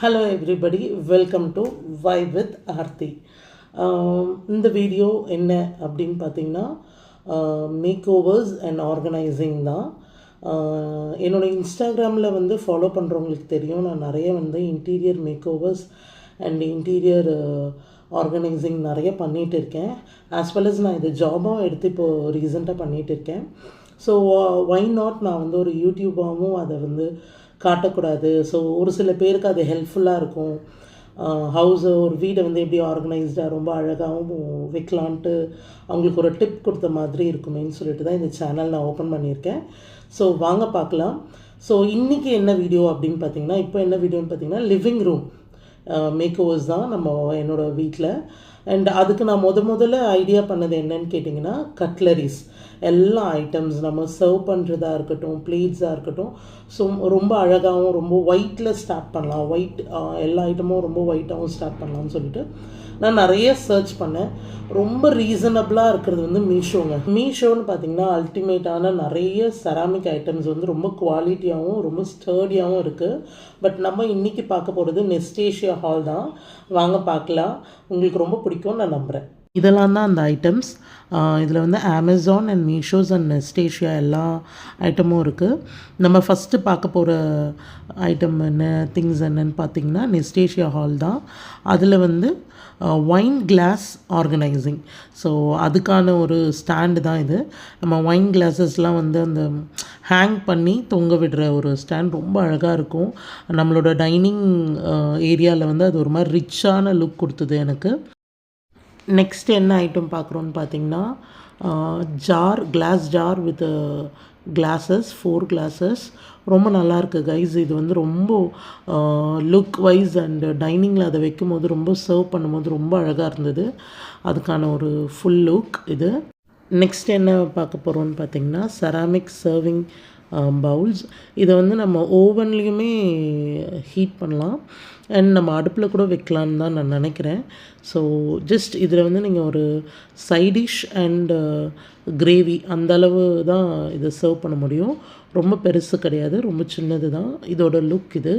Hello everybody, welcome to Vibe with Aarthi. இந்த video என்ன அப்படின்னு பார்த்தீங்கன்னா மேக் ஓவர்ஸ் அண்ட் ஆர்கனைசிங் தான். என்னோடய இன்ஸ்டாகிராமில் வந்து ஃபாலோ பண்ணுறவங்களுக்கு தெரியும், நான் நிறைய வந்து interior makeovers and interior organising நிறைய பண்ணிகிட்டு இருக்கேன். ஆஸ் வெல் அஸ் நான் இது ஜாபாகவும் எடுத்து இப்போது ரீசெண்டாக பண்ணிகிட்டு இருக்கேன். ஸோ ஒய் நாட் நான் வந்து ஒரு யூடியூபாகவும் அதை வந்து காட்டக்கூடாது. ஸோ ஒரு சில பேருக்கு அது ஹெல்ப்ஃபுல்லாக இருக்கும். ஒரு வீடை வந்து எப்படி ஆர்கனைஸ்டாக ரொம்ப அழகாகவும் வைக்கலான்ட்டு அவங்களுக்கு ஒரு டிப் கொடுத்த மாதிரி இருக்குமேன்னு சொல்லிட்டு தான் இந்த சேனல் நான் ஓப்பன் பண்ணியிருக்கேன். ஸோ வாங்க பார்க்கலாம். ஸோ இன்றைக்கி என்ன வீடியோ அப்படின்னு பார்த்தீங்கன்னா, இப்போ என்ன வீடியோன்னு பார்த்தீங்கன்னா லிவிங் ரூம் மேக் ஓவர்ஸ் தான் என்னோடய வீட்டில். அண்ட் அதுக்கு நான் முதல்ல ஐடியா பண்ணது என்னன்னு கேட்டிங்கன்னா, கட்லரிஸ் எல்லா ஐட்டம்ஸ் நம்ம சர்வ் பண்ணுறதா இருக்கட்டும், பிளேட்ஸாக இருக்கட்டும், ஸோ ரொம்ப அழகாகவும் ரொம்ப ஒயிட்டில் ஸ்டார்ட் பண்ணலாம். எல்லா ஐட்டமும் ரொம்ப ஒயிட்டாகவும் ஸ்டார்ட் பண்ணலாம்னு சொல்லிட்டு நான் நிறைய சர்ச் பண்ணேன். ரொம்ப ரீசனபிளாக இருக்கிறது வந்து மீஷோன்னு பார்த்தீங்கன்னா அல்டிமேட்டான நிறைய செராமிக் ஐட்டம்ஸ் வந்து ரொம்ப குவாலிட்டியாகவும் ரொம்ப ஸ்டர்டியாகவும் இருக்குது. பட் நம்ம இன்றைக்கி பார்க்க போகிறது நெஸ்டேஷியா ஹால் தான். வாங்க பார்க்கலாம், உங்களுக்கு ரொம்ப பிடிக்கும்னு நான் நம்புகிறேன். இதெல்லாம் தான் அந்த ஐட்டம்ஸ். இதில் வந்து அமேசான் அண்ட் மீஷோஸ் அண்ட் நெஸ்டேஷியா எல்லா ஐட்டமும் இருக்குது. நம்ம ஃபஸ்ட்டு பார்க்க போகிற ஐட்டம் திங்ஸ் என்னன்னு பார்த்திங்கன்னா நெஸ்டேஷியா ஹால் தான். அதில் வந்து ஒயின் கிளாஸ் ஆர்கனைசிங். ஸோ அதுக்கான ஒரு ஸ்டாண்டு தான் இது. நம்ம ஒயின் கிளாஸஸ்லாம் வந்து அந்த ஹேங் பண்ணி தொங்க விடுற ஒரு ஸ்டாண்ட் ரொம்ப அழகாக இருக்கும். நம்மளோட டைனிங் ஏரியாவில் வந்து அது ஒரு மாதிரி ரிச்சான லுக் கொடுத்தது எனக்கு. நெக்ஸ்ட் என்ன ஐட்டம் பார்க்குறோன்னு பார்த்தீங்கன்னா glass jar with glasses 4 glasses. ரொம்ப நல்லாயிருக்கு கைஸ். இது வந்து ரொம்ப லுக் வைஸ் அண்ட் டைனிங்கில் அதை வைக்கும் போது ரொம்ப சர்வ் பண்ணும்போது ரொம்ப அழகாக இருந்தது. அதுக்கான ஒரு ஃபுல் லுக் இது. நெக்ஸ்ட் என்ன பார்க்க போகிறோன்னு பார்த்தீங்கன்னா செராமிக் சர்விங் பவுல்ஸ். இதை வந்து நம்ம ஓவன்லேயுமே ஹீட் பண்ணலாம் அண்ட் நம்ம அடுப்பில் கூட வைக்கலான்னு தான் நான் நினைக்கிறேன். ஸோ ஜஸ்ட் இதில் வந்து நீங்கள் ஒரு சைடிஷ் அண்டு கிரேவி அந்தளவு தான் இதை சர்வ் பண்ண முடியும். ரொம்ப பெருசு கிடையாது, ரொம்ப சின்னது தான் இதோட லுக் இது.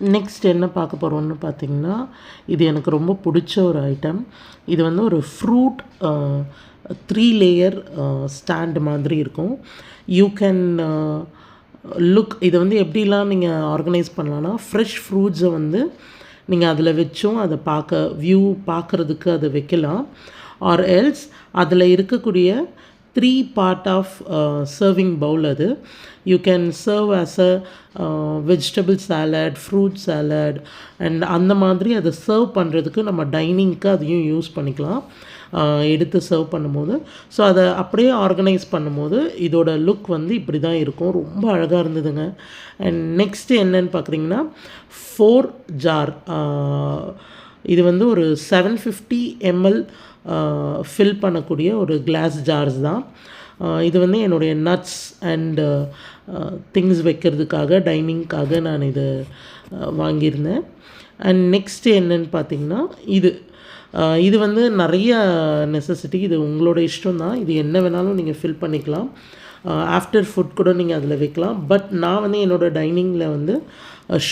நெக்ஸ்ட் என்ன பார்க்க போகிறோன்னு பார்த்திங்கன்னா, இது எனக்கு ரொம்ப பிடிச்ச ஒரு ஐட்டம். இது வந்து ஒரு ஃப்ரூட் 3 லேயர் ஸ்டாண்ட் மாதிரி இருக்கும். யூ கேன் லுக் இதை வந்து எப்படிலாம் நீங்கள் ஆர்கனைஸ் பண்ணலான்னா, ஃப்ரெஷ் ஃப்ரூட்ஸை வந்து நீங்கள் அதில் வச்சும் அதை பார்க்குறதுக்கு அதை வைக்கலாம். ஆர் எல்ஸ் அதில் இருக்கக்கூடிய 3 பார்ட் ஆஃப் சர்விங் பவுல் அது. You can serve as a vegetable salad, fruit salad and அந்த மாதிரி அதை சர்வ் பண்ணுறதுக்கு நம்ம டைனிங்க்கு அதையும் யூஸ் பண்ணிக்கலாம் எடுத்து சர்வ் பண்ணும்போது. ஸோ அதை அப்படியே ஆர்கனைஸ் பண்ணும்போது இதோட லுக் வந்து இப்படி தான் இருக்கும். ரொம்ப அழகாக இருந்ததுங்க. அண்ட் நெக்ஸ்ட்டு என்னன்னு பார்க்குறீங்கன்னா 4 ஜார். இது வந்து ஒரு 750 ml ஃபில் பண்ணக்கூடிய ஒரு கிளாஸ் ஜார்ஸ் தான். இது வந்து என்னுடைய நட்ஸ் அண்டு திங்ஸ் வைக்கிறதுக்காக டைனிங்க்காக நான் இதை வாங்கியிருந்தேன். அண்ட் நெக்ஸ்ட்டு என்னன்னு பார்த்திங்கன்னா இது வந்து நிறைய நெசசிட்டி. இது உங்களோட இஷ்டம் தான். இது என்ன வேணாலும் நீங்கள் ஃபில் பண்ணிக்கலாம். ஆஃப்டர் ஃபுட் கூட நீங்கள் அதில் வைக்கலாம். பட் நான் வந்து என்னோடய டைனிங்கில் வந்து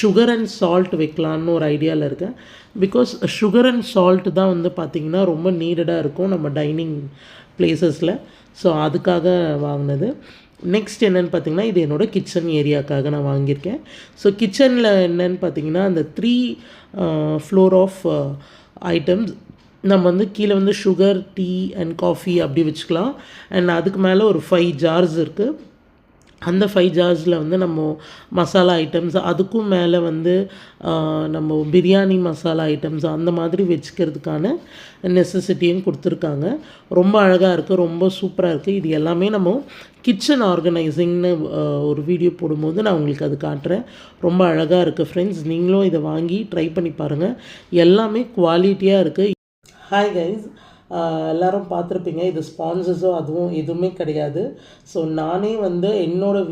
சுகர் அண்ட் சால்ட் வைக்கலான்னு ஒரு ஐடியாவில் இருக்கேன். பிகாஸ் சுகர் அண்ட் சால்ட் தான் வந்து பார்த்திங்கன்னா ரொம்ப நீடடாக இருக்கும் நம்ம டைனிங் பிளேசஸில். ஸோ அதுக்காக வாங்கினது. நெக்ஸ்ட் என்னென்னு பார்த்திங்கன்னா, இது என்னோடய கிச்சன் ஏரியாவுக்காக நான் வாங்கியிருக்கேன். ஸோ கிச்சனில் என்னென்னு பார்த்திங்கன்னா அந்த 3 ஃப்ளோர் ஆஃப் ஐட்டம்ஸ் நம்ம வந்து கீழே வந்து சுகர், டீ அண்ட் காஃபி அப்படி வச்சுக்கலாம். அண்ட் அதுக்கு மேலே ஒரு 5 ஜார்ஸ் இருக்குது. அந்த 5 ஜார்ஸில் வந்து நம்ம மசாலா ஐட்டம்ஸ், அதுக்கும் மேலே வந்து நம்ம பிரியாணி மசாலா ஐட்டம்ஸ் அந்த மாதிரி வச்சுக்கிறதுக்கான நெசசிட்டியும் கொடுத்துருக்காங்க. ரொம்ப அழகாக இருக்குது, ரொம்ப சூப்பராக இருக்குது. இது எல்லாமே நம்ம கிச்சன் ஆர்கனைசிங்னு ஒரு வீடியோ போடும்போது நான் உங்களுக்கு அது காட்டுறேன். ரொம்ப அழகாக இருக்குது ஃப்ரெண்ட்ஸ். நீங்களும் இதை வாங்கி ட்ரை பண்ணி பாருங்கள். எல்லாமே குவாலிட்டியாக இருக்குது. ஹாய் கைஸ், எல்லோரும் பார்த்துருப்பீங்க. இது ஸ்பான்சர்ஸோ அதுவும் எதுவுமே கிடையாது. ஸோ நானே வந்து என்னோடய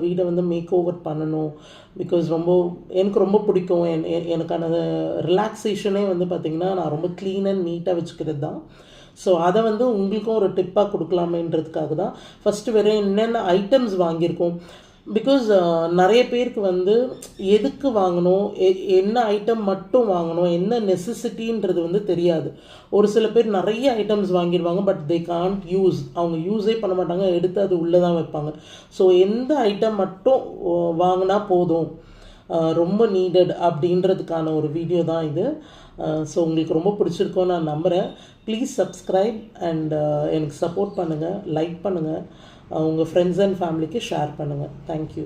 வீடை வந்து மேக் ஓவர் பண்ணணும். பிகாஸ் எனக்கு ரொம்ப பிடிக்கும். எனக்கான ரிலாக்ஸேஷனே வந்து பார்த்திங்கன்னா நான் ரொம்ப க்ளீன் அண்ட் நீட்டாக வச்சுக்கிறது தான். ஸோ அதை வந்து உங்களுக்கும் ஒரு டிப்பாக கொடுக்கலாமேன்றதுக்காக தான் ஃபஸ்ட்டு என்னென்ன ஐட்டம்ஸ் வாங்கியிருக்கோம். பிகாஸ் நிறைய பேருக்கு வந்து எதுக்கு வாங்கணும், என்ன ஐட்டம் மட்டும் வாங்கணும், என்ன நெசசிட்டின்றது வந்து தெரியாது. ஒரு சில பேர் நிறைய ஐட்டம்ஸ் வாங்கிடுவாங்க, பட் தே கான்ட் யூஸ். அவங்க யூஸே பண்ண மாட்டாங்க, எடுத்து அது உள்ளே தான் வைப்பாங்க. ஸோ எந்த ஐட்டம் மட்டும் வாங்கினா போதும், ரொம்ப நீடட் அப்படின்றதுக்கான ஒரு வீடியோ தான் இது. ஸோ உங்களுக்கு ரொம்ப பிடிச்சிருக்கோன்னு நான் நம்புகிறேன். ப்ளீஸ் சப்ஸ்கிரைப் அண்ட் எனக்கு சப்போர்ட் பண்ணுங்கள், லைக் பண்ணுங்கள், உங்கள் ஃப்ரெண்ட்ஸ் அண்ட் ஃபேமிலிக்கு ஷேர் பண்ணுங்கள். தேங்க்யூ.